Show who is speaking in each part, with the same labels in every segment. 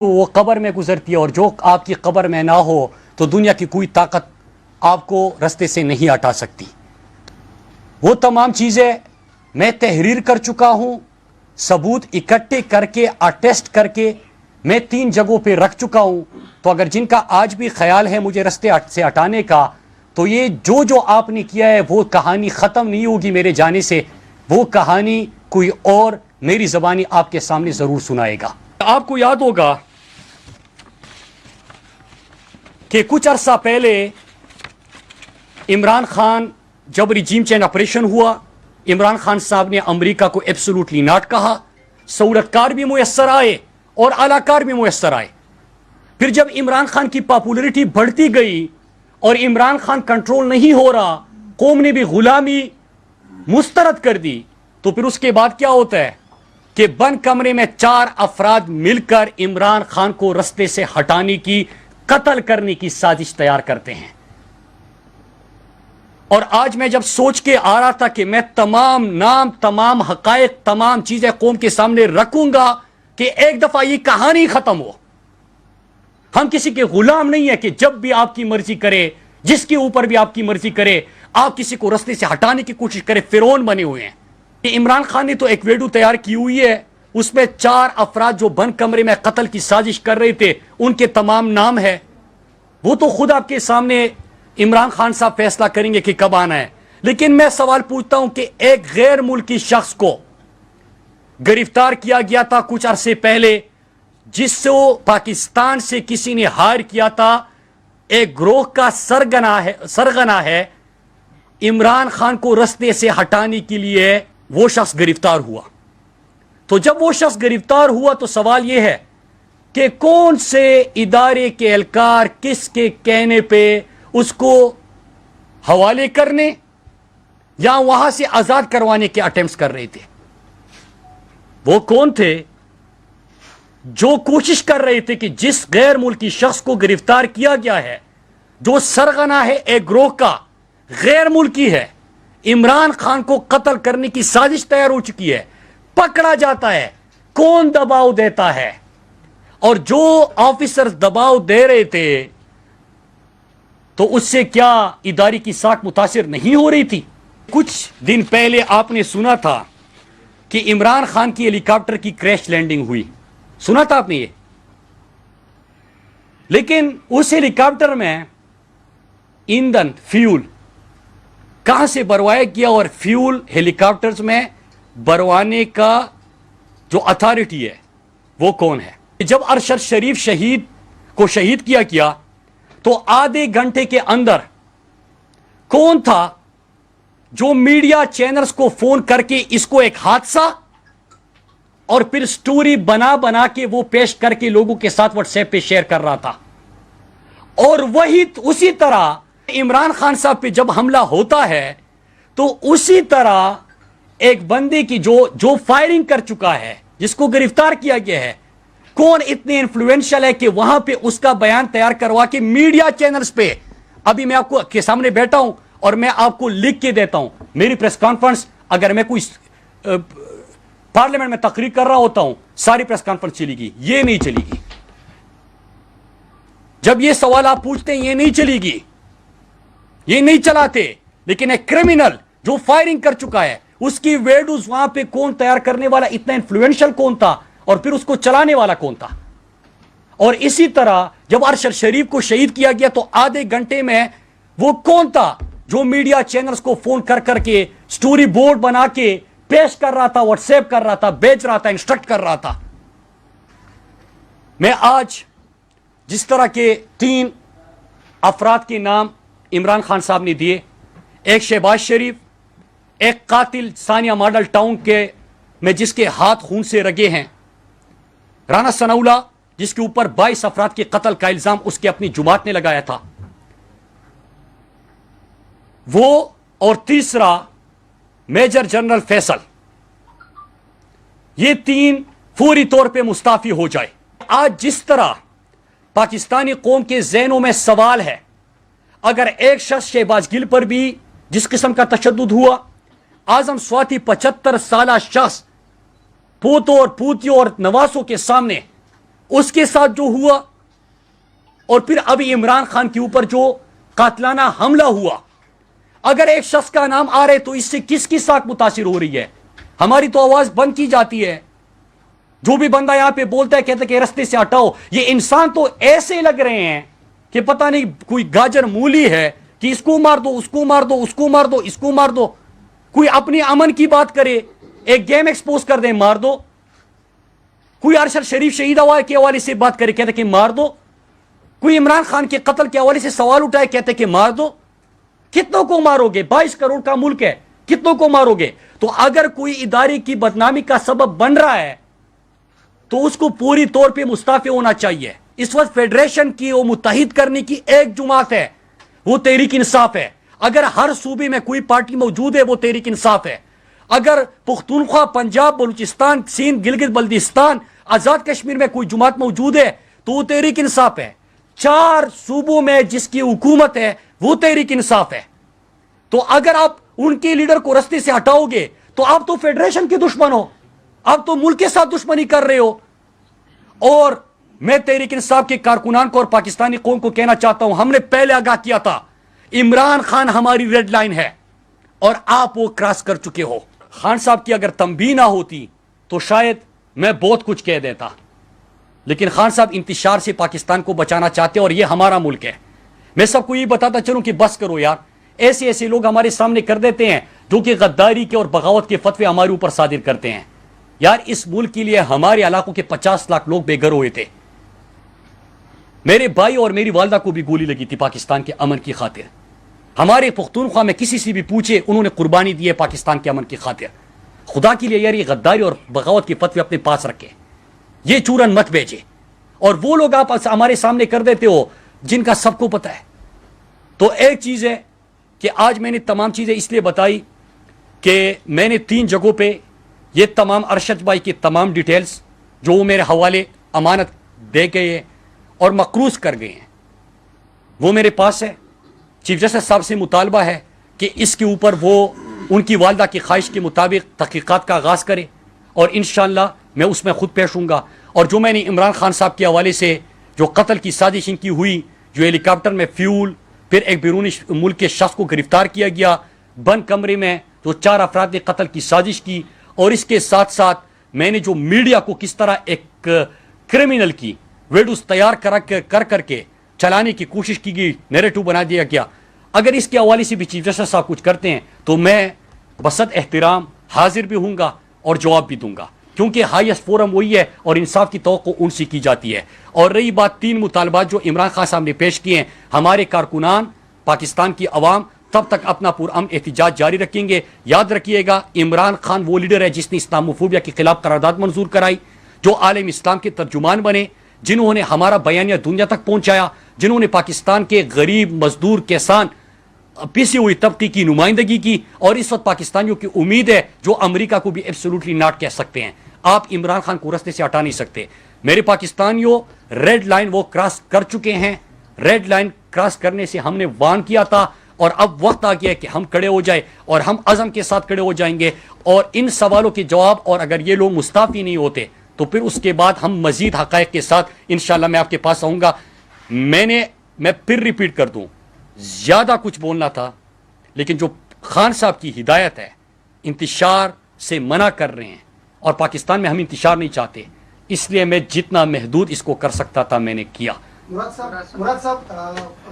Speaker 1: وہ قبر میں گزرتی ہے، اور جو آپ کی قبر میں نہ ہو تو دنیا کی کوئی طاقت آپ کو رستے سے نہیں ہٹا سکتی۔ وہ تمام چیزیں میں تحریر کر چکا ہوں، ثبوت اکٹھے کر کے اٹیسٹ کر کے میں 3 جگہوں پہ رکھ چکا ہوں۔ تو اگر جن کا آج بھی خیال ہے مجھے رستے سے ہٹانے کا، تو یہ جو آپ نے کیا ہے وہ کہانی ختم نہیں ہوگی میرے جانے سے، وہ کہانی کوئی اور میری زبانی آپ کے سامنے ضرور سنائے گا۔ آپ کو یاد ہوگا کہ کچھ عرصہ پہلے عمران خان جب ریجیم چینج آپریشن ہوا، عمران خان صاحب نے امریکہ کو ایبسولوٹلی ناٹ کہا، سہولت کار بھی میسر آئے اور اعلی کار بھی میسر آئے۔ پھر جب عمران خان کی پاپولرٹی بڑھتی گئی اور عمران خان کنٹرول نہیں ہو رہا، قوم نے بھی غلامی مسترد کر دی، تو پھر اس کے بعد کیا ہوتا ہے کہ بند کمرے میں 4 افراد مل کر عمران خان کو رستے سے ہٹانے کی، قتل کرنے کی سازش تیار کرتے ہیں۔ اور آج میں جب سوچ کے آ رہا تھا کہ میں تمام نام، تمام حقائق، تمام چیزیں قوم کے سامنے رکھوں گا کہ ایک دفعہ یہ کہانی ختم ہو۔ ہم کسی کے غلام نہیں ہیں کہ جب بھی آپ کی مرضی کرے، جس کے اوپر بھی آپ کی مرضی کرے، آپ کسی کو رستے سے ہٹانے کی کوشش کرے، فرعون بنے ہوئے ہیں۔ کہ عمران خان نے تو ایک ویڈیو تیار کی ہوئی ہے، اس میں 4 افراد جو بند کمرے میں قتل کی سازش کر رہے تھے، ان کے تمام نام ہے۔ وہ تو خود آپ کے سامنے عمران خان صاحب فیصلہ کریں گے کہ کب آنا ہے۔ لیکن میں سوال پوچھتا ہوں کہ ایک غیر ملکی شخص کو گرفتار کیا گیا تھا کچھ عرصے پہلے، جس سے پاکستان سے کسی نے ہائر کیا تھا، ایک گروہ کا سرغنہ ہے، عمران خان کو رستے سے ہٹانے کے لیے وہ شخص گرفتار ہوا۔ تو جب وہ شخص گرفتار ہوا تو سوال یہ ہے کہ کون سے ادارے کے اہلکار کس کے کہنے پہ اس کو حوالے کرنے یا وہاں سے آزاد کروانے کے اٹیمپٹس کر رہے تھے؟ وہ کون تھے جو کوشش کر رہے تھے کہ جس غیر ملکی شخص کو گرفتار کیا گیا ہے، جو سرغنہ ہے ایک گروہ کا، غیر ملکی ہے، عمران خان کو قتل کرنے کی سازش تیار ہو چکی ہے، پکڑا جاتا ہے، کون دباؤ دیتا ہے؟ اور جو آفیسرز دباؤ دے رہے تھے تو اس سے کیا ادارے کی ساکھ متاثر نہیں ہو رہی تھی؟ کچھ دن پہلے آپ نے سنا تھا کہ عمران خان کی ہیلی کاپٹر کی کریش لینڈنگ ہوئی، سنا تھا آپ نے یہ؟ لیکن اس ہیلی کاپٹر میں ایندھن، فیول کہاں سے بھروایا گیا، اور فیول ہیلی کاپٹرز میں بھروانے کا جو اتھارٹی ہے وہ کون ہے؟ جب ارشد شریف شہید کیا گیا تو آدھے گھنٹے کے اندر کون تھا جو میڈیا چینلز کو فون کر کے اس کو ایک حادثہ اور پھر سٹوری بنا کے وہ پیش کر کے لوگوں کے ساتھ واٹس ایپ پہ شیئر کر رہا تھا؟ اور وہی اسی طرح عمران خان صاحب پہ جب حملہ ہوتا ہے تو اسی طرح ایک بندے کی جو فائرنگ کر چکا ہے، جس کو گرفتار کیا گیا ہے، کون اتنے انفلوئنشل ہے کہ وہاں پہ اس کا بیان تیار کروا کے میڈیا چینلز پہ، ابھی میں آپ کو کے سامنے بیٹھا ہوں اور میں آپ کو لکھ کے دیتا ہوں، میری پریس کانفرنس، اگر میں کوئی پارلیمنٹ میں تقریر کر رہا ہوتا ہوں، ساری پریس کانفرنس چلی گی، یہ نہیں چلی گی۔ جب یہ سوال آپ پوچھتے ہیں، یہ نہیں چلی گی، یہ نہیں چلاتے۔ لیکن ایک کرمینل جو فائرنگ کر چکا ہے، اس کی ویڈیوز وہاں پہ کون تیار کرنے والا، اتنا انفلوئنشل کون تھا، اور پھر اس کو چلانے والا کون تھا؟ اور اسی طرح جب ارشد شریف کو شہید کیا گیا تو آدھے گھنٹے میں وہ کون تھا جو میڈیا چینلز کو فون کر کے سٹوری بورڈ بنا کے پیش کر رہا تھا، واٹس ایپ کر رہا تھا، بیچ رہا تھا، انسٹرکٹ کر رہا تھا؟ میں آج جس طرح کے 3 افراد کے نام عمران خان صاحب نے دیے، ایک شہباز شریف، ایک قاتل ثانیہ ماڈل ٹاؤن کے میں جس کے ہاتھ خون سے رگے ہیں، رانا ثناءاللہ جس کے اوپر 22 افراد کے قتل کا الزام اس کے اپنی جماعت نے لگایا تھا، وہ، اور تیسرا میجر جنرل فیصل، یہ 3 فوری طور پہ مستعفی ہو جائے۔ آج جس طرح پاکستانی قوم کے ذہنوں میں سوال ہے، اگر ایک شخص شہباز گل پر بھی جس قسم کا تشدد ہوا، اعظم سواتی 75 سالہ شخص پوتوں اور پوتیوں اور نواسوں کے سامنے اس کے ساتھ جو ہوا اور پھر ابھی عمران خان کے اوپر جو قاتلانہ حملہ ہوا، اگر ایک شخص کا نام آ رہے تو اس سے کس کی ساکھ متاثر ہو رہی ہے؟ ہماری تو آواز بند کی جاتی ہے. جو بھی بندہ یہاں پہ بولتا ہے کہتا ہے کہ رستے سے ہٹاؤ. یہ انسان تو ایسے لگ رہے ہیں کہ پتہ نہیں کوئی گاجر مولی ہے کہ اس کو مار دو، اس کو مار دو، اس کو مار دو، اس کو مار دو. کوئی اپنی امن کی بات کرے، ایک گیم ایکسپوز کر دیں مار دو. کوئی ارشد شریف شہید ہوا کے حوالے سے بات کرے کہتے کہ مار دو. کوئی عمران خان کے قتل کے حوالے سے سوال اٹھائے کہتے کہ مار دو. کتنوں کو مارو گے؟ 22 کروڑ کا ملک ہے، کتنوں کو مارو گے؟ تو اگر کوئی ادارے کی بدنامی کا سبب بن رہا ہے تو اس کو پوری طور پہ مستعفی ہونا چاہیے. اس وقت فیڈریشن کی وہ متحد کرنے کی ایک جماعت ہے، وہ تحریک انصاف ہے. اگر ہر صوبے میں کوئی پارٹی موجود ہے وہ تحریک انصاف ہے. اگر پختونخوا، پنجاب، بلوچستان، سندھ، گلگت بلتستان، آزاد کشمیر میں کوئی جماعت موجود ہے تو وہ تحریک انصاف ہے. 4 صوبوں میں جس کی حکومت ہے وہ تحریک انصاف ہے. تو اگر آپ ان کے لیڈر کو رستے سے ہٹاؤ گے تو آپ تو فیڈریشن کے دشمن ہو، آپ تو ملک کے ساتھ دشمنی کر رہے ہو. اور میں تحریک انصاف کے کارکنان کو اور پاکستانی قوم کو کہنا چاہتا ہوں، ہم نے پہلے آگاہ کیا تھا عمران خان ہماری ریڈ لائن ہے اور آپ وہ کراس کر چکے ہو. خان صاحب کی اگر تنبیہ نہ ہوتی تو شاید میں بہت کچھ کہہ دیتا، لیکن خان صاحب انتشار سے پاکستان کو بچانا چاہتے ہیں اور یہ ہمارا ملک ہے. میں سب کو یہ بتاتا چلوں کہ بس کرو یار، ایسے ایسے لوگ ہمارے سامنے کر دیتے ہیں جو کہ غداری کے اور بغاوت کے فتوے ہمارے اوپر صادر کرتے ہیں. یار اس ملک کے لیے ہمارے علاقوں کے 50 لاکھ لوگ بے گھر ہوئے تھے. میرے بھائی اور میری والدہ کو بھی گولی لگی تھی پاکستان کے امن کی خاطر. ہمارے پختونخوا میں کسی سے بھی پوچھے انہوں نے قربانی دی ہے پاکستان کے امن کی خاطر. خدا کے لیے یار یہ غداری اور بغاوت کے فتوے اپنے پاس رکھے، یہ چورن مت بیچے. اور وہ لوگ آپ ہمارے سامنے کر دیتے ہو جن کا سب کو پتہ ہے. تو ایک چیز ہے کہ آج میں نے تمام چیزیں اس لیے بتائی کہ میں نے 3 جگہوں پہ یہ تمام ارشد بھائی کی تمام ڈیٹیلز جو وہ میرے حوالے امانت دے گئے ہیں اور مقروض کر گئے ہیں وہ میرے پاس ہے. چیف جسٹس صاحب سے مطالبہ ہے کہ اس کے اوپر وہ ان کی والدہ کی خواہش کے مطابق تحقیقات کا آغاز کرے اور انشاءاللہ میں اس میں خود پیش ہوں گا. اور جو میں نے عمران خان صاحب کے حوالے سے جو قتل کی سازش ان کی ہوئی، جو ہیلی کاپٹر میں فیول، پھر ایک بیرونی ملک کے شخص کو گرفتار کیا گیا بند کمرے میں، جو 4 افراد نے قتل کی سازش کی، اور اس کے ساتھ ساتھ میں نے جو میڈیا کو کس طرح ایک کرمنل کی ویڈیوز تیار کر کے چلانے کی کوشش کی گئی، نیریٹو بنا دیا گیا. اگر اس کے حوالے سے بھی چیف جسٹس صاحب کچھ کرتے ہیں تو میں بسط احترام حاضر بھی ہوں گا اور جواب بھی دوں گا، کیونکہ ہائیسٹ فورم وہی ہے اور انصاف کی توقع ان سے کی جاتی ہے. اور رہی بات 3 مطالبات جو عمران خان صاحب نے پیش کیے ہیں، ہمارے کارکنان، پاکستان کی عوام تب تک اپنا پرامن احتجاج جاری رکھیں گے. یاد رکھیے گا عمران خان وہ لیڈر ہے جس نے اسلاموفوبیا کے خلاف قرارداد منظور کرائی، جو عالم اسلام کے ترجمان بنے، جنہوں نے ہمارا بیانیہ دنیا تک پہنچایا، جنہوں نے پاکستان کے غریب، مزدور، کسان، پیسی ہوئی طبقے کی نمائندگی کی. اور اس وقت پاکستانیوں کی امید ہے جو امریکہ کو بھی ایبسولوٹلی ناٹ کہہ سکتے ہیں. آپ عمران خان کو رستے سے ہٹا نہیں سکتے. میرے پاکستانیوں ریڈ لائن وہ کراس کر چکے ہیں. ریڈ لائن کراس کرنے سے ہم نے وارن کیا تھا اور اب وقت آ گیا ہے کہ ہم کھڑے ہو جائیں اور ہم عزم کے ساتھ کھڑے ہو جائیں گے. اور ان سوالوں کے جواب، اور اگر یہ لوگ مستعفی نہیں ہوتے تو پھر اس کے بعد ہم مزید حقائق کے ساتھ انشاءاللہ میں آپ کے پاس آؤں گا. میں پھر ریپیٹ کر دوں، زیادہ کچھ بولنا تھا، لیکن جو خان صاحب کی ہدایت ہے انتشار سے منع کر رہے ہیں اور پاکستان میں ہم انتشار نہیں چاہتے، اس لیے میں جتنا محدود اس کو کر سکتا تھا میں نے کیا.
Speaker 2: مراد صاحب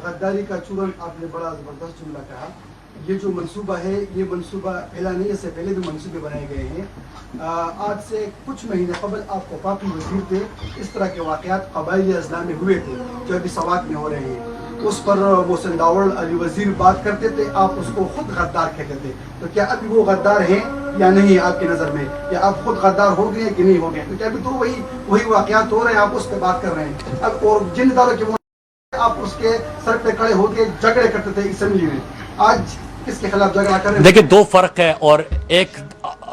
Speaker 2: غداری کا چورن آپ نے بڑا زبردست جملہ کہا. یہ جو منصوبہ ہے یہ منصوبہ پہلا نہیں، اس سے پہلے بھی منصوبے بنائے گئے ہیں. آج سے کچھ مہینے قبل آپ وفاقی وزیر تھے، اس طرح کے واقعات قبائلی اضلاع میں ہوئے تھے جو ابھی سوات میں ہو رہے ہیں. اس پر محسن داوڑ علی وزیر بات کرتے تھے، آپ اس کو خود غدار کہتے تھے. تو کیا ابھی وہ غدار ہیں یا نہیں آپ کی نظر میں، یا آپ خود غدار ہو گئے کہ نہیں ہو گئے؟ کیونکہ ابھی تو وہی واقعات ہو رہے ہیں، آپ اس پہ بات کر رہے ہیں. اب اور جن اداروں کے آپ اس کے سر پہ کھڑے ہو کے جھگڑے کرتے تھے اسمبلی میں، آج کس کے خلاف جھگڑا کر رہے ہیں؟
Speaker 1: دیکھیں 2 فرق ہے، اور ایک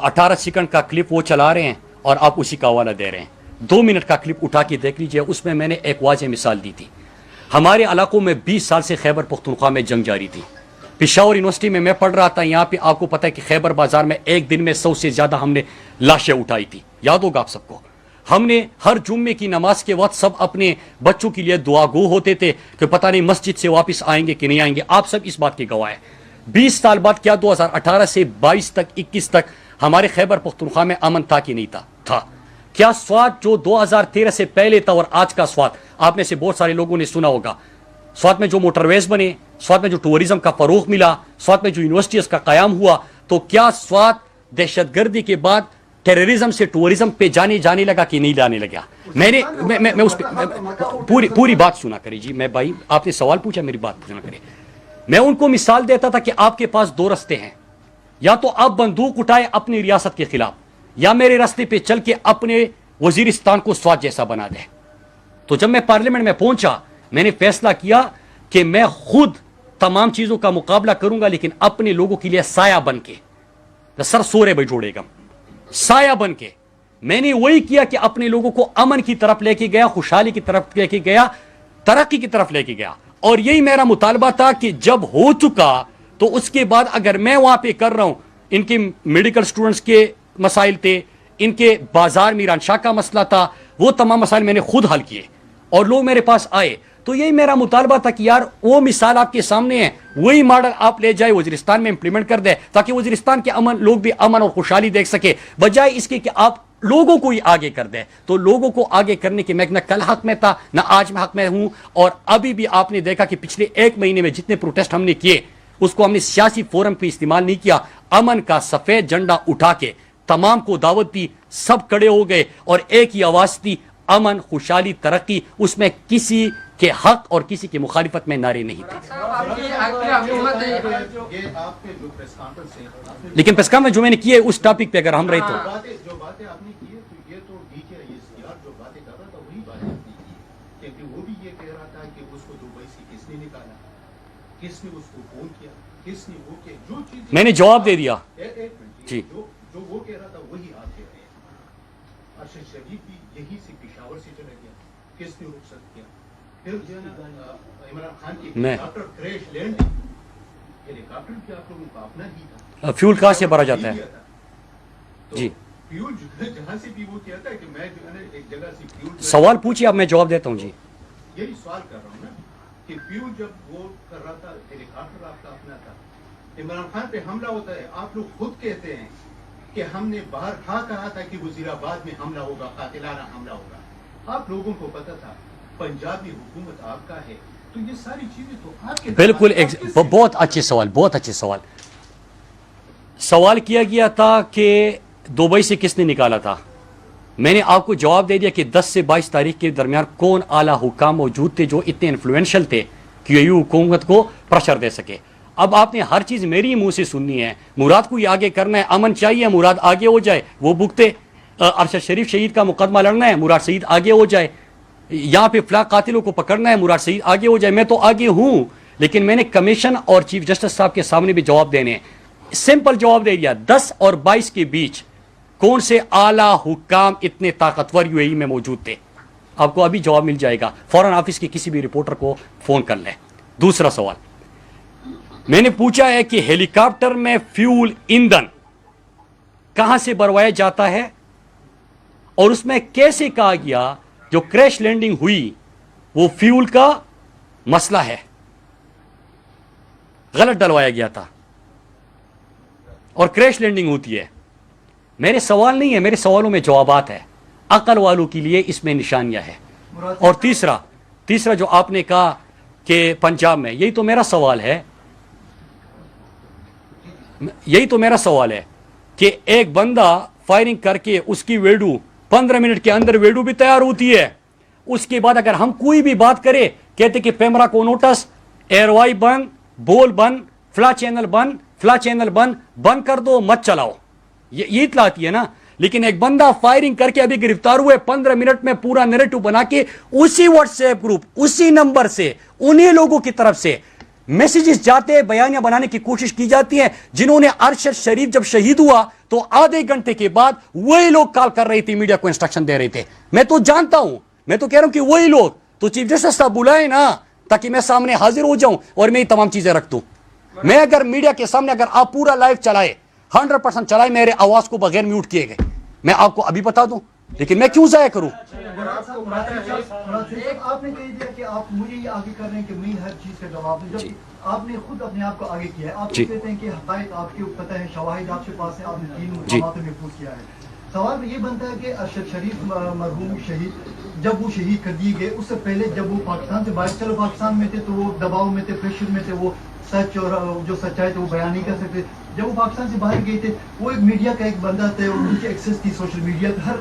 Speaker 1: 18 سیکنڈ کا کلپ وہ چلا رہے ہیں اور آپ اسی کا حوالہ دے رہے ہیں. 2 منٹ کا کلپ اٹھا کے دیکھ لیجئے، اس میں نے ایک واضح مثال دی تھی. ہمارے علاقوں میں 20 سال سے خیبر پختونخوا میں جنگ جاری تھی. پشاور یونیورسٹی میں پڑھ رہا تھا، یہاں پہ آپ کو پتہ ہے کہ خیبر بازار میں ایک دن میں 100 سے زیادہ ہم نے لاشیں اٹھائی تھی، یاد ہوگا آپ سب کو. ہم نے ہر جمعے کی نماز کے وقت سب اپنے بچوں کے لیے دعا گو ہوتے تھے کہ پتہ نہیں مسجد سے واپس آئیں گے کہ نہیں آئیں گے. آپ سب اس بات کے گواہ ہیں. 20 سال بعد کیا 2018 سے 22 تک 21 تک ہمارے خیبر پختونخوا میں امن تھا کہ نہیں تھا؟ کیا سوات جو 2013 سے پہلے تھا اور آج کا سوات، آپ میں سے بہت سارے لوگوں نے سنا ہوگا، سوات میں جو موٹر ویز بنے، سوات میں جو ٹورزم کا فروغ ملا، سوات میں جو یونیورسٹیز کا قیام ہوا، تو کیا سوات دہشت گردی کے بعد ٹیررزم سے ٹورزم پہ جانے لگا کہ نہیں جانے لگا؟ میں اس پوری بات سنا کرے جی. میں بھائی آپ نے سوال پوچھا، میری بات سنا کرے. میں ان کو مثال دیتا تھا کہ آپ کے پاس 2 رستے ہیں، یا تو آپ بندوق اٹھائے اپنی ریاست کے خلاف، یا میرے راستے پہ چل کے اپنے وزیرستان کو سوات جیسا بنا دے. تو جب میں پارلیمنٹ میں پہنچا، میں نے فیصلہ کیا کہ میں خود تمام چیزوں کا مقابلہ کروں گا، لیکن اپنے لوگوں کے لیے سایہ بن کے، سر سورے بھائی جوڑے گا، سایہ بن کے. میں نے وہی کیا کہ اپنے لوگوں کو امن کی طرف لے کے گیا، خوشحالی کی طرف لے کے گیا، ترقی کی طرف لے کے گیا. اور یہی میرا مطالبہ تھا کہ جب ہو چکا تو اس کے بعد اگر میں وہاں پہ کر رہا ہوں، ان کے میڈیکل سٹوڈنٹس کے مسائل تھے، ان کے بازار میران شاہ کا مسئلہ تھا، وہ تمام مسائل میں نے خود حل کیے اور لوگ میرے پاس آئے. تو یہی میرا مطالبہ تھا کہ یار وہ مثال آپ کے سامنے ہے، وہی ماڈل آپ لے جائے وزیرستان میں امپلیمنٹ کر دے، تاکہ وزیرستان کے لوگ بھی امن اور خوشحالی دیکھ سکے، بجائے اس کے کہ آپ لوگوں کو ہی آگے کر دیں. تو لوگوں کو آگے کرنے کے میں نہ کل حق میں تھا نہ آج میں حق میں ہوں. اور ابھی بھی آپ نے دیکھا کہ پچھلے 1 مہینے میں جتنے پروٹیسٹ ہم نے کیے، اس کو ہم نے سیاسی فورم پہ استعمال نہیں کیا. امن کا سفید جھنڈا اٹھا کے تمام کو دعوت دی، سب کھڑے ہو گئے اور ایک ہی آواز تھی، امن، خوشحالی، ترقی. اس میں کسی کے حق اور کسی کی مخالفت میں نعرے نہیں تھے. لیکن پریس کانفرنس جو میں نے کی ہے اس ٹاپک پہ اگر ہم رہے تو
Speaker 3: جو باتیں آپ نے کی ہے تو یہ تو ڈی کے جو باتیں کر رہا تھا وہی باتیں آپ نے کی، کیونکہ وہ بھی یہ کہہ رہا تھا کہ اس کو دبئی سے کس نے نکالا، کس نے اس کو فون کیا، کس نے وہ کیا، جو چیز
Speaker 1: میں نے جواب دے دیا.
Speaker 3: جی جو وہ کہہ رہا تھا وہی آپ کہہ رہے ہیں. ارشد شریف بھی یہی سے پشاور سے چلا گیا، کس نے رخصت کیا. پھر جو ہے نا عمران خان کی ہیلیکاپٹر کریش لینڈ، ہیلیکاپٹر بھی آپ لوگوں کا اپنا ہی تھا.
Speaker 1: فیول کہاں سے بھرا جاتا ہے؟ جی
Speaker 3: فیول جہاں سے بھی وہ کہتا ہے کہ میں جو ہے نا ایک جگہ سے فیول،
Speaker 1: سوال پوچھیے، اب میں جواب دیتا ہوں. جی
Speaker 3: یہی سوال کر رہا ہوں نا کہ فیول جب وہ کر رہا تھا، ہیلیکاپٹر آپ کا اپنا تھا. عمران خان پہ حملہ ہوتا ہے، آپ لوگ خود کہتے ہیں کہ ہم نے باہر کہا تھا کہ وزیر آباد میں حملہ ہوگا، قاتلانہ حملہ ہوگا. آپ لوگوں کو پتا تھا پنجاب میں حکومت آپ کا ہے، تو یہ ساری چیزیں تو آپ کے
Speaker 1: بالکل. بہت اچھے سوال، بہت اچھے سوال. سوال کیا گیا تھا کہ دبئی سے کس نے نکالا تھا. میں نے آپ کو جواب دے دیا کہ 10 سے 22 تاریخ کے درمیان کون اعلیٰ حکام موجود تھے جو اتنے انفلوئنشل تھے کہ یہ حکومت کو پریشر دے سکے. اب آپ نے ہر چیز میری منہ سے سننی ہے. مراد کو یہ آگے کرنا ہے، امن چاہیے، مراد آگے ہو جائے، وہ بھگتے. ارشد شریف شہید کا مقدمہ لڑنا ہے، مراد شہید آگے ہو جائے. یہاں پہ فلاں قاتلوں کو پکڑنا ہے، مراد شہید آگے ہو جائے. میں تو آگے ہوں، لیکن میں نے کمیشن اور چیف جسٹس صاحب کے سامنے بھی جواب دینے ہیں. سمپل جواب دے دیا، 10 اور 22 کے بیچ کون سے اعلیٰ حکام اتنے طاقتور یو اے ای میں موجود تھے. آپ کو ابھی جواب مل جائے گا، فورن آفس کے کسی بھی رپورٹر کو فون کر لیں. دوسرا سوال میں نے پوچھا ہے کہ ہیلی کاپٹر میں فیول ایندھن کہاں سے بھروایا جاتا ہے، اور اس میں کیسے کہا گیا جو کریش لینڈنگ ہوئی وہ فیول کا مسئلہ ہے، غلط ڈلوایا گیا تھا اور کریش لینڈنگ ہوتی ہے. میرے سوال نہیں ہے، میرے سوالوں میں جوابات ہے. عقل والوں کے لیے اس میں نشانیاں ہے. اور تیسرا جو آپ نے کہا کہ پنجاب میں، یہی تو میرا سوال ہے کہ ایک بندہ فائرنگ کر کے اس کی ویڈیو 15 منٹ کے اندر ویڈیو بھی تیار ہوتی ہے. اس کے بعد اگر ہم کوئی بھی بات کرے، کہتے کہ پیمرا کو نوٹس، ایئر وائی بند، بول بند، فلا چینل بند کر دو، مت چلاؤ. یہ اطلاع آتی ہے نا. لیکن ایک بندہ فائرنگ کر کے ابھی گرفتار ہوئے، 15 منٹ میں پورا نیریٹو بنا کے اسی واٹس ایپ گروپ، اسی نمبر سے، انہی لوگوں کی طرف سے میسیجز جاتے ہیں، بیانیاں بنانے کی کوشش کی جاتی ہے جنہوں نے ارشد شریف جب شہید ہوا تو آدھے گھنٹے کے بعد وہی لوگ کال کر رہے تھے، میڈیا کو انسٹرکشن دے رہے تھے. میں تو جانتا ہوں، میں تو کہہ رہا ہوں کہ وہی لوگ. تو چیف جسٹس صاحب بلائیں نا تاکہ میں سامنے حاضر ہو جاؤں اور میں یہ تمام چیزیں رکھ دوں. میں اگر میڈیا کے سامنے اگر آپ پورا لائیو چلائے، 100% چلائے میرے آواز کو بغیر میوٹ کیے گئے، میں آپ کو ابھی بتا دوں لیکن میں کیوں ضائع کروں؟
Speaker 2: آپ نے کہہ دیا کہ آپ مجھے یہ آگے کر رہے ہیں کہ میں ہر چیز کا جواب دوں، جب آپ نے خود اپنے آپ کو آگے کیا ہے. آپ کہتے ہیں کہ حقائق آپ کے پتہ ہے، شواہد آپ کے پاس ہے، آپ نے 3 مقامات میں محفوظ کیا ہے. سوال یہ بنتا ہے کہ ارشد شریف مرحوم شہید جب وہ شہید کر دیے گئے، اس سے پہلے جب وہ پاکستان سے باہر، چلو پاکستان میں تھے تو وہ دباؤ میں تھے، پریشر میں تھے، وہ سچ اور جو سچائی تھے وہ بیان نہیں کر سکتے. جب وہ پاکستان سے باہر گئے تھے، وہ ایک میڈیا کا ایک بندہ تھے، ان کی ایکسیس تھی سوشل میڈیا ہر،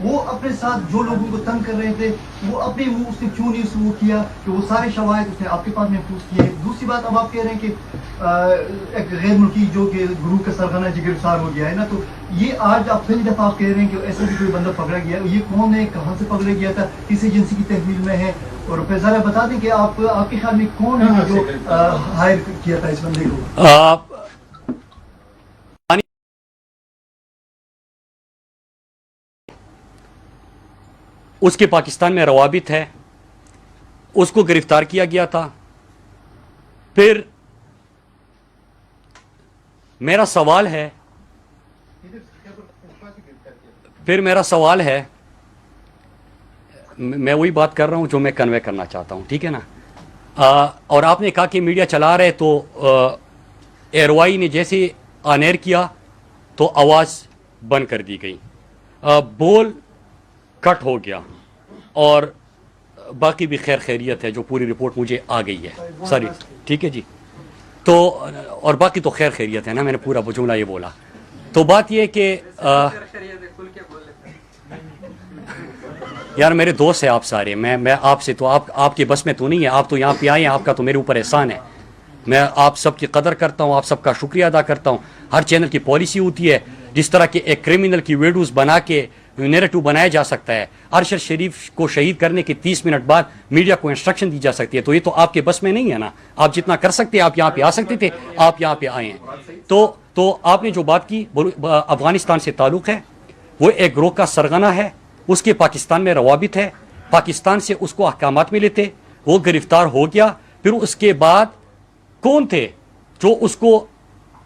Speaker 2: وہ اپنے ساتھ جو لوگوں کو تنگ کر رہے تھے وہ اپنے اس نے کیوں نہیں وہ کیا کہ وہ سارے شواہد اس نے آپ کے پاس محفوظ کیے. دوسری بات، اب آپ کہہ رہے ہیں کہ ایک غیر ملکی جو کہ گروہ کا سرغنہ جو گرفتار ہو گیا ہے نا، تو یہ آج آپ پہلی دفعہ آپ کہہ رہے ہیں کہ ایسا بھی کوئی بندہ پکڑا گیا. یہ کون ہے، کہاں سے پکڑا گیا تھا، کس ایجنسی کی تحویل میں ہے؟ اور پھر ذرا بتا دیں کہ آپ کے خیال میں کون ہے جو ہائر کیا تھا اس بندے کو؟
Speaker 1: اس کے پاکستان میں روابط ہے، اس کو گرفتار کیا گیا تھا. پھر میرا سوال ہے، میں وہی بات کر رہا ہوں جو میں کنوے کرنا چاہتا ہوں، ٹھیک ہے نا. اور آپ نے کہا کہ میڈیا چلا رہے تو ایئروائی نے جیسے آن ایئر کیا تو آواز بند کر دی گئی، بول کٹ ہو گیا، اور باقی بھی خیر خیریت ہے، جو پوری رپورٹ مجھے آ گئی ہے ساری، ٹھیک ہے جی. تو اور باقی تو خیر خیریت ہے نا، میں نے پورا جملہ یہ بولا. تو بات یہ کہ یار میرے دوست ہیں آپ سارے، میں آپ سے تو آپ کے بس میں تو نہیں ہے، آپ تو یہاں پہ آئے ہیں، آپ کا تو میرے اوپر احسان ہے. میں آپ سب کی قدر کرتا ہوں، آپ سب کا شکریہ ادا کرتا ہوں. ہر چینل کی پالیسی ہوتی ہے، جس طرح کہ ایک کرمنل کی ویڈیوز بنا کے نیریٹو بنایا جا سکتا ہے. ارشد شریف کو شہید کرنے کے 30 منٹ بعد میڈیا کو انسٹرکشن دی جا سکتی ہے. تو یہ تو آپ کے بس میں نہیں ہے نا، آپ جتنا کر سکتے آپ یہاں پہ آ سکتے تھے، آپ یہاں پہ آئے ہیں. تو آپ نے جو بات کی افغانستان سے تعلق ہے، وہ ایک گروہ کا سرغنہ ہے، اس کے پاکستان میں روابط ہے، پاکستان سے اس کو احکامات ملے تھے، وہ گرفتار ہو گیا. پھر اس کے بعد کون تھے جو اس کو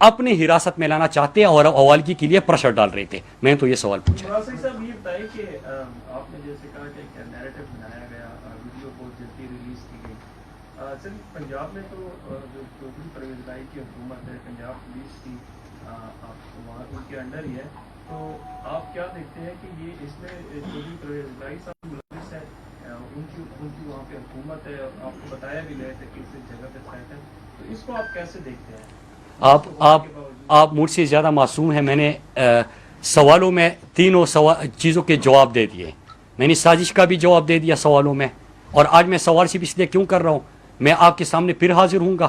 Speaker 1: اپنے حراست میں لانا چاہتے ہیں اور حوالگی کے لیے پریشر ڈال رہے تھے؟ میں تو یہ سوال پوچھا.
Speaker 4: صاحب یہ بتائیں کہ آپ نے جیسے کہا کہ ایک نیریٹو بنایا گیا، ویڈیو بہت جلدی ریلیز کی گئی. سر پنجاب میں تو جو چودھری پرویز الہی کی حکومت ہے، پنجاب پولیس کی آپ وہاں ان کے انڈر ہی ہے، تو آپ کیا دیکھتے ہیں کہ یہ اس میں چودھری پرویز الہی صاحب ملوث ہے، ان کی وہاں پہ حکومت ہے، آپ کو بتایا بھی گئے تھے کہ اس جگہ پہ سائٹ ہے، تو اس کو آپ کیسے دیکھتے ہیں؟
Speaker 1: آپ مجھ سے زیادہ معصوم ہیں. میں نے سوالوں میں تینوں چیزوں کے جواب دے دیے. میں نے سازش کا بھی جواب دے دیا سوالوں میں، اور آج میں سوال صرف اس لیے کیوں کر رہا ہوں، میں آپ کے سامنے پھر حاضر ہوں گا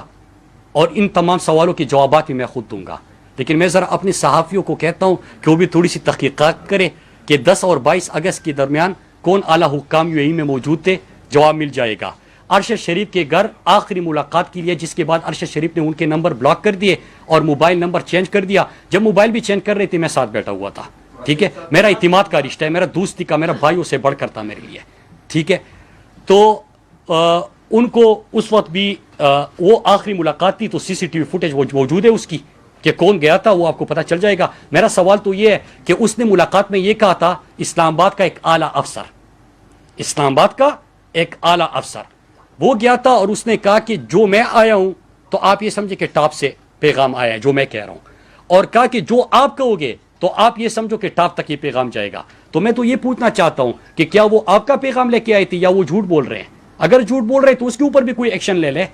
Speaker 1: اور ان تمام سوالوں کے جوابات بھی میں خود دوں گا. لیکن میں ذرا اپنے صحافیوں کو کہتا ہوں کہ وہ بھی تھوڑی سی تحقیقات کرے کہ 10 اور 22 اگست کے درمیان کون اعلیٰ حکام UAE میں موجود تھے. جواب مل جائے گا. ارشد شریف کے گھر آخری ملاقات کے لیے، جس کے بعد ارشد شریف نے ان کے نمبر بلاک کر دیے اور موبائل نمبر چینج کر دیا. جب موبائل بھی چینج کر رہے تھے میں ساتھ بیٹھا ہوا تھا، ٹھیک ہے. میرا اعتماد کا رشتہ ہے، میرا دوستی کا، میرا بھائیوں سے بڑھ کر تھا میرے لیے، ٹھیک ہے. تو ان کو اس وقت بھی وہ آخری ملاقات تھی، تو CCTV فوٹیج موجود ہے اس کی کہ کون گیا تھا، وہ آپ کو پتہ چل جائے گا. میرا سوال تو یہ ہے کہ اس نے ملاقات میں یہ کہا تھا اسلام آباد کا ایک اعلیٰ افسر وہ گیا تھا، اور اس نے کہا کہ جو میں آیا ہوں تو آپ یہ سمجھے کہ ٹاپ سے پیغام آیا ہے جو میں کہہ رہا ہوں، اور کہا کہ جو آپ کہو گے تو آپ یہ سمجھو کہ ٹاپ تک یہ پیغام جائے گا. تو میں تو یہ پوچھنا چاہتا ہوں کہ کیا وہ آپ کا پیغام لے کے آئے تھے یا وہ جھوٹ بول رہے ہیں؟ اگر جھوٹ بول رہے تو اس کے اوپر بھی کوئی ایکشن لے لے.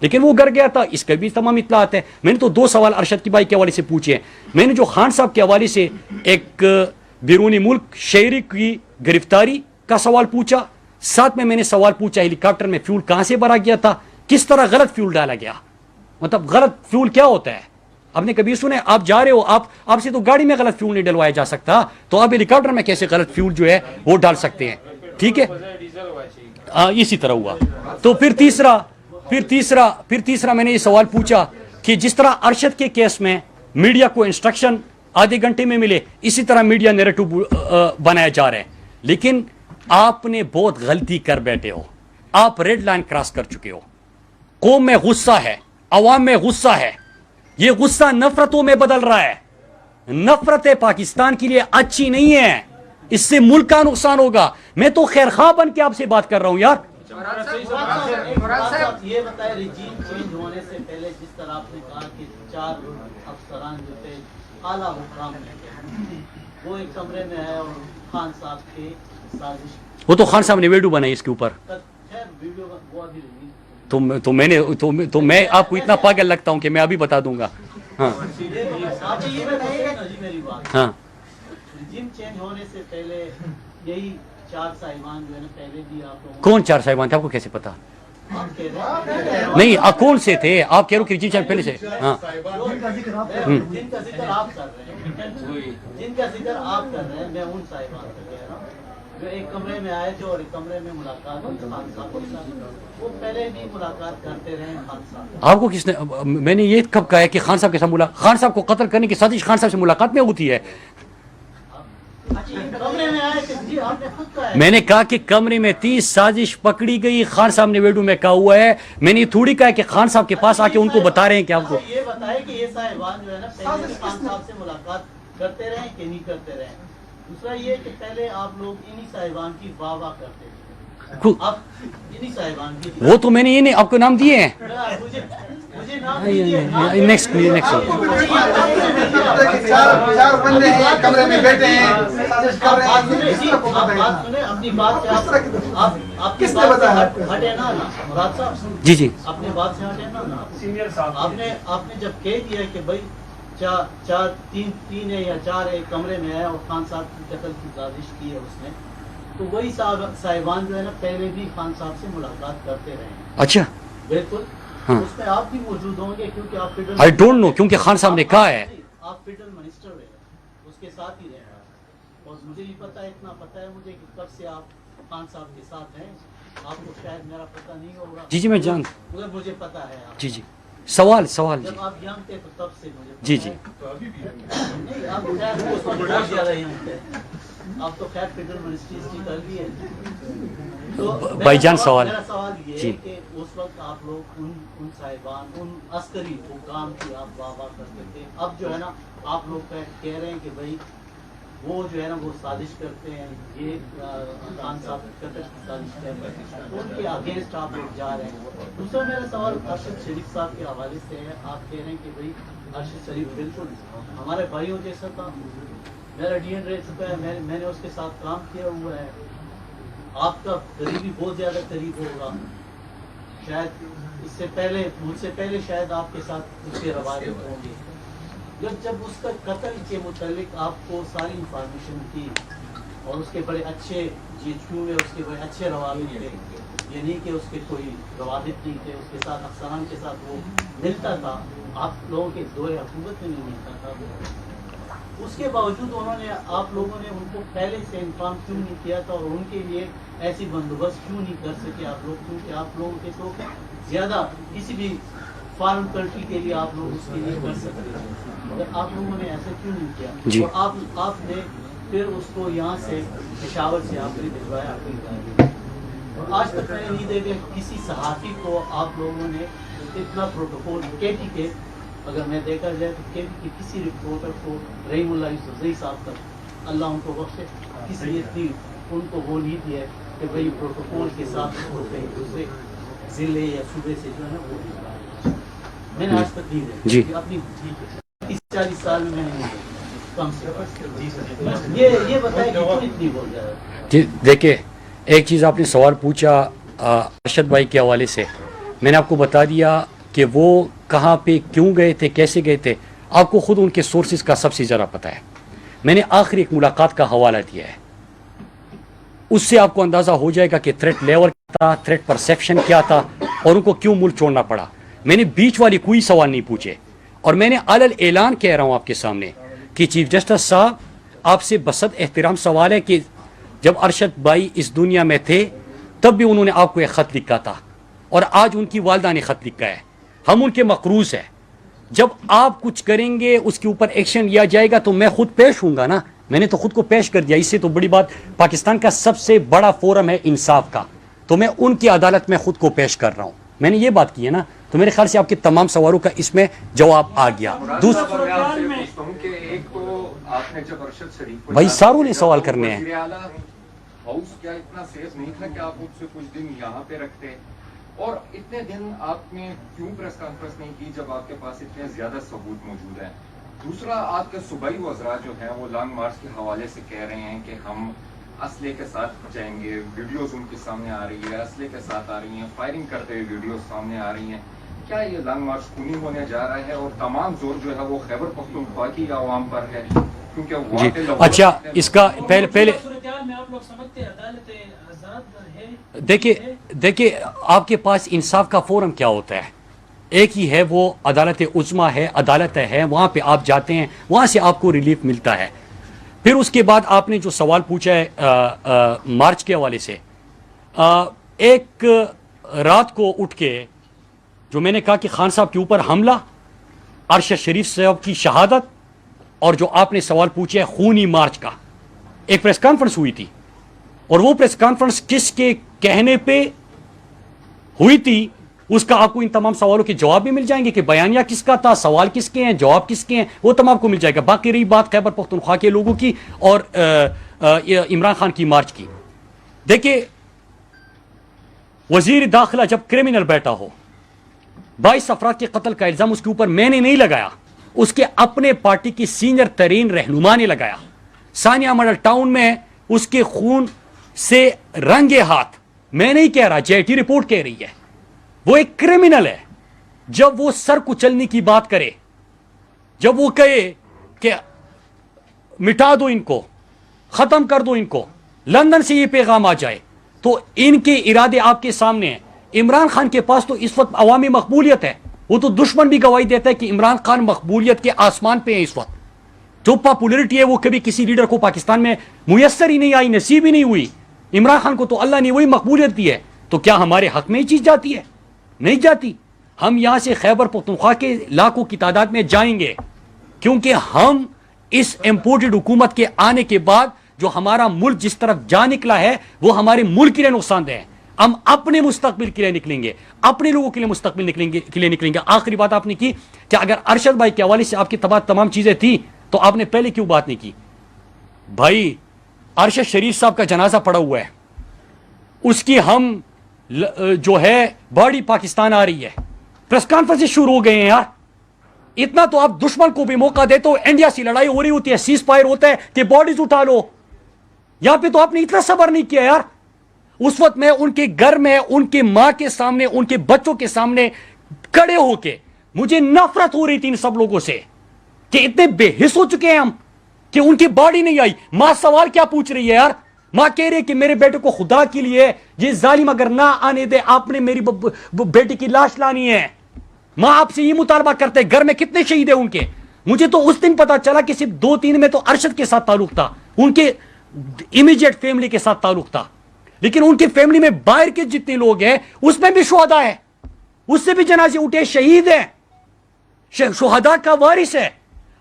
Speaker 1: لیکن وہ گھر گیا تھا، اس کا بھی تمام اطلاعات ہے. میں نے تو 2 سوال ارشد کی بھائی کے حوالے سے پوچھے ہیں. میں نے جو خان صاحب کے حوالے سے ایک بیرونی ملک شہری کی گرفتاری کا سوال پوچھا، ساتھ میں نے سوال پوچھا ہیلی کاپٹر میں فیول کہاں سے بھرا گیا تھا، کس طرح غلط فیول ڈالا گیا. مطلب غلط فیول کیا ہوتا ہے؟ آپ نے کبھی سنے؟ آپ جا رہے ہو، آپ سے تو گاڑی میں غلط فیول نہیں ڈلوایا جا سکتا، تو آپ ہیلی کاپٹر میں کیسے غلط فیول جو ہے وہ ڈال سکتے ہیں؟ ٹھیک ہے، اسی طرح ہوا. تو پھر تیسرا میں نے یہ سوال پوچھا کہ جس طرح ارشد کے کیس میں میڈیا کو انسٹرکشن آدھے گھنٹے میں ملے، اسی طرح میڈیا نیریٹو بنایا جا رہا ہے. لیکن آپ نے بہت غلطی کر بیٹھے ہو، آپ ریڈ لائن کراس کر چکے ہو. قوم میں غصہ ہے، عوام میں غصہ ہے، یہ غصہ نفرتوں میں بدل رہا ہے. نفرتیں پاکستان کے لیے اچھی نہیں ہے. اس سے ملک کا نقصان ہوگا. میں تو خیر خواہ بن کے آپ سے بات کر رہا ہوں یار.
Speaker 5: یہ بتائیں رجیم چینج ہونے سے پہلے جس طرح آپ نے کہا کہ 4 افسران جو تھے اعلیٰ حکام میں وہ ایک کمرے میں آئے اور خان صاحب کی سازش.
Speaker 1: وہ تو خان صاحب نے ویڈیو بنائی اس کے اوپر.
Speaker 5: خیر ویڈیو وہ ابھی ریلیز
Speaker 1: تو میں آپ کو اتنا پاگل لگتا ہوں کہ میں ابھی بتا دوں گا. ہاں
Speaker 5: آپ یہ بتائیے گا جی میری بات.
Speaker 1: ہاں
Speaker 5: رجیم چینج ہونے سے پہلے یہی 4 صاحبان جو ہے نا پہلے بھی آپ لوگوں
Speaker 1: کون 4 صاحبان تھے آپ کو کیسے پتا؟
Speaker 5: آپ کہہ رہے ہیں
Speaker 1: نہیں کون سے تھے آپ کہہ رہے ہو کہ رجیم چینج پہلے سے. ہاں
Speaker 5: جن کا ذکر آپ کر رہے ہیں جن کا ذکر آپ کر رہے ہیں میں ان صاحبان سے کہہ رہا ہوں جو ایک کمرے میں آئے تھے اور ایک کمرے میں ملاقات ہوئی خان صاحب کے ساتھ. وہ پہلے بھی ملاقات کرتے رہے خان صاحب.
Speaker 1: آپ کو کس نے میں نے یہ کب کہا ہے کہ خان صاحب کے ساتھ خان صاحب کو قتل کرنے کی سازش خان صاحب سے ملاقات میں ہوتی ہے؟
Speaker 5: کمرے میں آئے تھے جی آپ نے خود کہا ہے.
Speaker 1: میں نے کہا کہ کمرے میں 30 سازش پکڑی گئی. خان صاحب نے ویڈیو میں کہا ہوا ہے. میں نے تھوڑی کہا کہ خان صاحب کے پاس آ کے ان کو بتا رہے ہیں کہ آپ کو
Speaker 5: یہ بتائے کہ یہ صاحبان جو ہے نا پہلے بھی خان صاحب سے ملاقات کرتے رہے کہ نہیں کرتے رہے. دوسرا یہ کہ پہلے آپ لوگ انہی صاحبان کی واہ واہ کرتے تھے. آپ انہی صاحبان کی
Speaker 1: وہ تو میں نے یہ نہیں آپ کو نام دیے ہیں.
Speaker 5: مجھے نام دیجیے.
Speaker 1: نیکسٹ
Speaker 2: 4 بندے ہیں کمرے میں بیٹھے ہیں سازش کر رہے ہیں.
Speaker 5: بات سنیں اپنی بات سے آپ
Speaker 2: کس نے بتایا؟
Speaker 5: ہٹے نا مراد صاحب
Speaker 1: جی
Speaker 5: اپنے بات سے ہٹے نا.
Speaker 4: سینئر صاحب
Speaker 5: آپ نے جب کہہ دیا کہ بھائی 3 ہے یا 4 ایک کمرے میں ہے اور خان صاحب کی قتل کی سازش کی ہے اس نے تو وہی صاحبان جو ہے نا پہلے بھی خان صاحب سے ملاقات کرتے رہے ہیں.
Speaker 1: اچھا
Speaker 5: بالکل اس میں آپ بھی موجود ہوں گے کیونکہ آپ فیڈرل
Speaker 1: آئی ڈونٹ نو کیونکہ خان صاحب نے کہا ہے.
Speaker 5: آپ فیڈرل منسٹر رہے اس کے ساتھ ہی رہے ہیں اور مجھے یہ پتا ہے اتنا پتا ہے مجھے کہ کب سے آپ خان صاحب کے ساتھ ہیں. آپ کو شاید میرا پتہ نہیں ہوگا.
Speaker 1: جی میں جان
Speaker 5: مگر مجھے پتا ہے.
Speaker 1: جی سوال جی
Speaker 5: جب آپ ینگ تھے تو تب سے مجھے
Speaker 1: جی
Speaker 5: نہیں آپ شاید اس وقت بہت زیادہ ینگ تھے. آپ تو خیر فیڈرل منسٹریز کی کر لی ہے. تو
Speaker 1: بھائی جان سوال
Speaker 5: میرا سوال یہ ہے کہ اس وقت آپ لوگ ان صاحبان ان عسکری حکام کی آپ واہ واہ کرتے تھے. اب جو ہے نا آپ لوگ کہہ رہے ہیں کہ بھائی وہ جو ہے نا وہ سازش کرتے ہیں یہ خان صاحب قتل کی سازش کرتے ہیں ان کے اگینسٹ آپ لوگ جا رہے ہیں. دوسرا میرا سوال ارشد شریف صاحب کے حوالے سے ہے. آپ کہہ رہے ہیں کہ بھائی ارشد شریف بالکل ہمارے بھائیوں جیسا تھا. میرا ڈی این رہ چکا ہے. میں نے اس کے ساتھ کام کیا ہوا ہے. آپ کا قریبی بہت زیادہ قریب ہوگا. شاید اس سے پہلے مجھ سے پہلے شاید آپ کے ساتھ اس کے روابط ہوں گے. جب اس کا قتل کے متعلق آپ کو ساری انفارمیشن تھی اور اس کے بڑے اچھے GHQ میں اس کے بڑے اچھے روابط تھے. یہ نہیں کہ اس کے کوئی روابط نہیں تھے. اس کے ساتھ افسران کے ساتھ وہ ملتا تھا. آپ لوگوں کے دور حکومت میں نہیں ملتا تھا. اس کے باوجود آپ لوگوں نے ان کو پہلے سے انفارم کیوں نہیں کیا تھا اور ان کے لیے ایسی بندوبست کیوں نہیں کر سکے آپ لوگ؟ کیونکہ آپ لوگوں کے تو زیادہ کسی بھی فارن کنٹری کے لیے آپ لوگ اس کے لیے کر سکتے ہیں مگر آپ لوگوں نے ایسا کیوں نہیں کیا؟ اور آپ نے پھر اس کو یہاں سے پشاور سے آپ نے بھجوایا اپنی گاڑی. اور آج تک میں نے نہیں دیکھا کسی صحافی کو آپ لوگوں نے اتنا پروٹوکول KT کے اگر میں دیکھا جائے تو KT کے کسی رپورٹر کو رحیم اللہ یوسفزئی صاحب تک اللہ ان کو بخشے کسی اتنی ان کو وہ نہیں دیا ہے کہ بھائی پروٹوکول کے ساتھ اس کو کہیں دوسرے ضلع یا صوبے سے جو ہے نا وہ میں نے آج تک نہیں دیکھا. اپنی 30-40 سال میں نے کم سے یہ بتایا کہ کیوں اتنی ہو جائے.
Speaker 1: جی دیکھیں ایک چیز آپ نے سوال پوچھا ارشد بھائی کے حوالے سے. میں نے آپ کو بتا دیا کہ وہ کہاں پہ کیوں گئے تھے کیسے گئے تھے. آپ کو خود ان کے سورسز کا سب سے زیادہ پتہ ہے. میں نے آخری ایک ملاقات کا حوالہ دیا ہے. اس سے آپ کو اندازہ ہو جائے گا کہ تھریٹ لیول کیا تھا, تھریٹ پرسیپشن کیا تھا اور ان کو کیوں ملک چھوڑنا پڑا. میں نے بیچ والی کوئی سوال نہیں پوچھے اور میں نے علل اعلان کہہ رہا ہوں آپ کے سامنے کہ چیف جسٹس صاحب آپ سے بصد احترام سوال ہے کہ جب ارشد بھائی اس دنیا میں تھے تب بھی انہوں نے آپ کو ایک خط لکھا تھا اور آج ان کی والدہ نے خط لکھا ہے. ہم ان کے مقروض ہیں. جب آپ کچھ کریں گے اس کے اوپر ایکشن لیا جائے گا تو میں خود پیش ہوں گا نا. میں نے تو خود کو پیش کر دیا. اس سے تو بڑی بات پاکستان کا سب سے بڑا فورم ہے انصاف کا, تو میں ان کی عدالت میں خود کو پیش کر رہا ہوں. میں نے یہ بات کی ہے نا, تو میرے خیال سے آپ کے تمام سوالوں کا اس میں جواب آ گیا.
Speaker 6: ایک تو آپ نے جب ارشد شریف کو
Speaker 1: بھائی ساروں نے سوال کرنے ہیں.
Speaker 6: وزیر اعلیٰ ہاؤس کیا اتنا سیف نہیں تھا کہ آپ مجھ سے کچھ دن یہاں پہ رکھتے؟ اور اتنے دن آپ نے کیوں پریس کانفرنس نہیں کی جب آپ کے پاس اتنے زیادہ ثبوت موجود ہیں؟ دوسرا، آپ کے صوبائی وزراء جو ہیں وہ لانگ مارچ کے حوالے سے کہہ رہے ہیں کہ ہم اسلحے کے ساتھ جائیں گے. ویڈیوز ان کے سامنے آ رہی ہے، اسلحے کے ساتھ آ رہی ہیں، فائرنگ کرتے ہوئے ویڈیوز سامنے آ رہی ہیں. کیا یہ لانگ مارچ خونی ہونے جا رہا ہے؟ اور تمام زور جو ہے وہ خیبر پختونخوا کی عوام پر ہے، کیونکہ وہاں پہ لوگ...
Speaker 1: اچھا، اس کا پہلے دیکھیے آپ کے پاس انصاف کا فورم کیا ہوتا ہے. ایک ہی ہے، وہ عدالت عظمیٰ ہے، عدالت ہے، وہاں پہ آپ جاتے ہیں، وہاں سے آپ کو ریلیف ملتا ہے. پھر اس کے بعد آپ نے جو سوال پوچھا ہے مارچ کے حوالے سے، ایک رات کو اٹھ کے جو میں نے کہا کہ خان صاحب کے اوپر حملہ، ارشد شریف صاحب کی شہادت، اور جو آپ نے سوال پوچھا ہے خونی مارچ کا، ایک پریس کانفرنس ہوئی تھی. اور وہ پریس کانفرنس کس کے کہنے پہ ہوئی تھی اس کا آپ کو ان تمام سوالوں کے جواب بھی مل جائیں گے کہ بیانیہ کس کا تھا، سوال کس کے ہیں، جواب کس کے ہیں، وہ تمام کو مل جائے گا. باقی رہی بات خیبر پختونخوا کے لوگوں کی اور عمران خان کی مارچ کی. دیکھیے، وزیر داخلہ جب کرمنل بیٹھا ہو، 22 افراد کے قتل کا الزام اس کے اوپر میں نے نہیں لگایا، اس کے اپنے پارٹی کی سینئر ترین رہنما نے لگایا. ثانیہ ماڈل ٹاؤن میں اس کے خون سے رنگے ہاتھ، میں نہیں کہہ رہا، جے ٹی رپورٹ کہہ رہی ہے، وہ ایک کرمنل ہے. جب وہ سر کچلنے کی بات کرے، جب وہ کہے کہ مٹا دو ان کو، ختم کر دو ان کو، لندن سے یہ پیغام آ جائے، تو ان کے ارادے آپ کے سامنے ہیں. عمران خان کے پاس تو اس وقت عوامی مقبولیت ہے، وہ تو دشمن بھی گواہی دیتا ہے کہ عمران خان مقبولیت کے آسمان پہ ہیں اس وقت. جو پاپولرٹی ہے وہ کبھی کسی لیڈر کو پاکستان میں میسر ہی نہیں آئی، نصیب ہی نہیں ہوئی. عمران خان کو تو اللہ نے وہی مقبولیت دی ہے. تو کیا ہمارے حق میں یہ چیز جاتی ہے؟ نہیں جاتی. ہم یہاں سے خیبر پختونخوا کے لاکھوں کی تعداد میں جائیں گے، کیونکہ ہم اس امپورٹڈ حکومت کے آنے کے بعد جو ہمارا ملک جس طرف جا نکلا ہے وہ ہمارے ملک کے لیے نقصان دہ ہے. ہم اپنے مستقبل کے لیے نکلیں گے، اپنے لوگوں کے لیے مستقبل کے لیے نکلیں گے. آخری بات آپ نے کی کہ اگر ارشد بھائی کے حوالے سے آپ کی تمام چیزیں تھیں تو آپ نے پہلے کیوں بات نہیں کی؟ بھائی، ارشد شریف صاحب کا جنازہ پڑا ہوا ہے، اس کی ہم جو ہے باڈی پاکستان آ رہی ہے، پریس کانفرنس شروع ہو گئے ہیں. یار اتنا تو آپ دشمن کو بھی موقع دیتے ہو. انڈیا سے لڑائی ہو رہی ہوتی ہے، سیز فائر ہوتا ہے کہ باڈیز اٹھا لو. یہاں پہ تو آپ نے اتنا صبر نہیں کیا یار. اس وقت میں ان کے گھر میں ان کے ماں کے سامنے، ان کے بچوں کے سامنے کھڑے ہو کے مجھے نفرت ہو رہی تھی ان سب لوگوں سے کہ اتنے بے حس ہو چکے ہیں ہم کہ ان کی باڈی نہیں آئی. ماں سوال کیا پوچھ رہی ہے یار؟ ماں کہہ رہی ہے کہ میرے بیٹے کو خدا کے لیے یہ ظالم اگر نہ آنے دے، آپ نے میری بیٹی کی لاش لانی ہے. ماں آپ سے یہ مطالبہ کرتے ہیں. گھر میں کتنے شہید ہیں ان کے؟ مجھے تو اس دن پتا چلا کہ صرف 2-3 میں تو ارشد کے ساتھ تعلق تھا، ان کے امیجیٹ فیملی کے ساتھ تعلق تھا، لیکن ان کی فیملی میں باہر کے جتنے لوگ ہیں اس میں بھی شہداء ہے، اس سے بھی جنازے اٹھے، شہید ہیں، شہداء کا وارث ہے.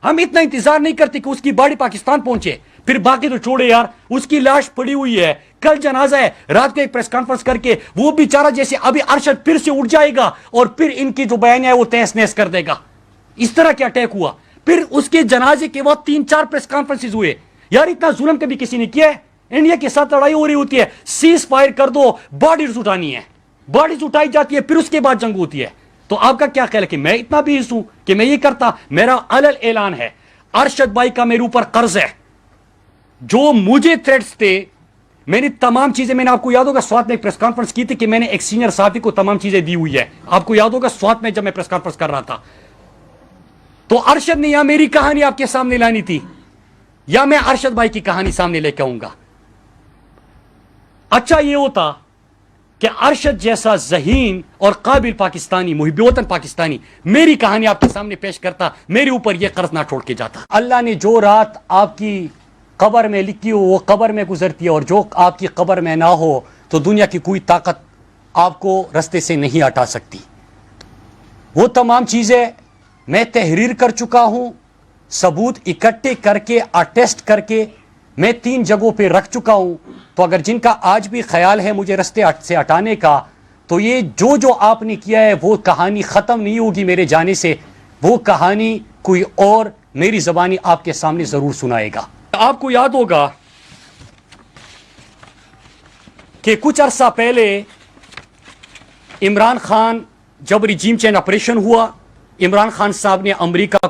Speaker 1: ہم اتنا انتظار نہیں کرتے کہ اس کی باڈی پاکستان پہنچے. پھر باقی تو چھوڑے یار، اس کی لاش پڑی ہوئی ہے، کل جنازہ ہے. رات کو ایک پریس کانفرنس کر کے وہ بیچارہ جیسے ابھی ارشد پھر سے اٹھ جائے گا اور پھر ان کی جو بیان ہے وہ تہس نہس کر دے گا. اس طرح کیا اٹیک ہوا؟ پھر اس کے جنازے کے بعد 3-4 پریس کانفرنس ہوئے. یار اتنا ظلم کبھی کسی نے کیا ہے؟ انڈیا کے ساتھ لڑائی ہو رہی ہوتی ہے، سیز فائر کر دو، باڈیز اٹھانی ہے، باڈیز اٹھائی جاتی ہے، پھر اس کے بعد جنگ ہوتی ہے. تو آپ کا کیا خیال ہے کہ میں اتنا بھی حص ہوں کہ میں یہ کرتا؟ میرا علل اعلان ہے، ارشد بھائی کا میرے اوپر قرض ہے. جو مجھے تھریٹس تھے، میں نے تمام چیزیں، میں نے آپ کو یاد ہوگا سوات میں ایک پریس کانفرنس کی تھی کہ میں نے ایک سینئر صحافی کو تمام چیزیں دی ہوئی ہے. آپ کو یاد ہوگا سوات میں جب میں پریس کانفرنس کر رہا تھا، تو ارشد نے یا میری کہانی آپ کے سامنے لانی تھی یا میں ارشد بھائی کی کہانی سامنے لے کے آؤں گا. اچھا یہ ہوتا کہ ارشد جیسا ذہین اور قابل پاکستانی، محب وطن پاکستانی میری کہانی آپ کے سامنے پیش کرتا، میرے اوپر یہ قرض نہ چھوڑ کے جاتا. اللہ نے جو رات آپ کی قبر میں لکھی ہو وہ قبر میں گزرتی ہے، اور جو آپ کی قبر میں نہ ہو تو دنیا کی کوئی طاقت آپ کو رستے سے نہیں ہٹا سکتی. وہ تمام چیزیں میں تحریر کر چکا ہوں، ثبوت اکٹھے کر کے اٹیسٹ کر کے میں 3 جگہوں پہ رکھ چکا ہوں. تو اگر جن کا آج بھی خیال ہے مجھے رستے سے ہٹانے کا، تو یہ جو آپ نے کیا ہے وہ کہانی ختم نہیں ہوگی میرے جانے سے. وہ کہانی کوئی اور میری زبانی آپ کے سامنے ضرور سنائے گا. آپ کو یاد ہوگا کہ کچھ عرصہ پہلے عمران خان جب ریجیم چینج آپریشن ہوا، عمران خان صاحب نے امریکہ